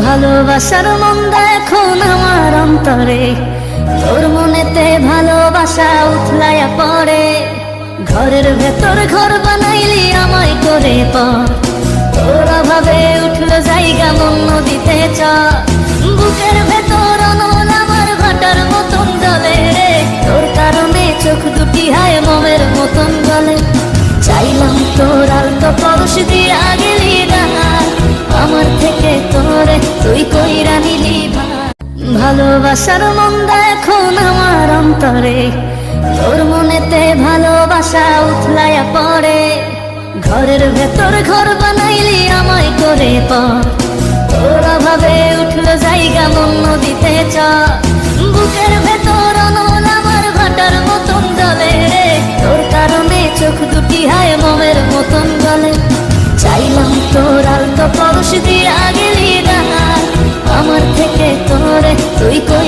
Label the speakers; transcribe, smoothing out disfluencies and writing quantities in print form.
Speaker 1: ভালোবাসার মন্দা এখন আমার অন্তরে, তোর মনেতে ভালোবাসা উথলাইয়া পড়ে। ঘরের ভেতর ঘর বানাইলি আমায় করে পর, তোর অভাবে উঠলো জায়গা মন নদীতে চর। বুকের ভেতর অনল আমার ভাটার মতন জলে রে, তোর কারণে চোখ দুটি হায় মোমের মতন জলে। চাইলাম তোর আলতো পরশ দিয়া গেলি না, আমার থেকে তোরে তুই কইরা নিলি ভাই। ভালোবাসার মন্দা এখন আমার অন্তরে, তোর মনেতে ভালোবাসা উথলাইয়া পড়ে। ঘরের ভেতর ঘর বানাইলি আমায় করে পর, তোর অভাবে উঠলো জায়গা মন নদীতে চর। বুকের ভেতর অনল আমার ভাটার মতন জলে রে, তোর কারণে চোখ দুটি হায় মোমের মতন জলে। চাইলাম তোর আলতো পরশ দিয়া গেলি না, আমার থেকে তোরে তুই কই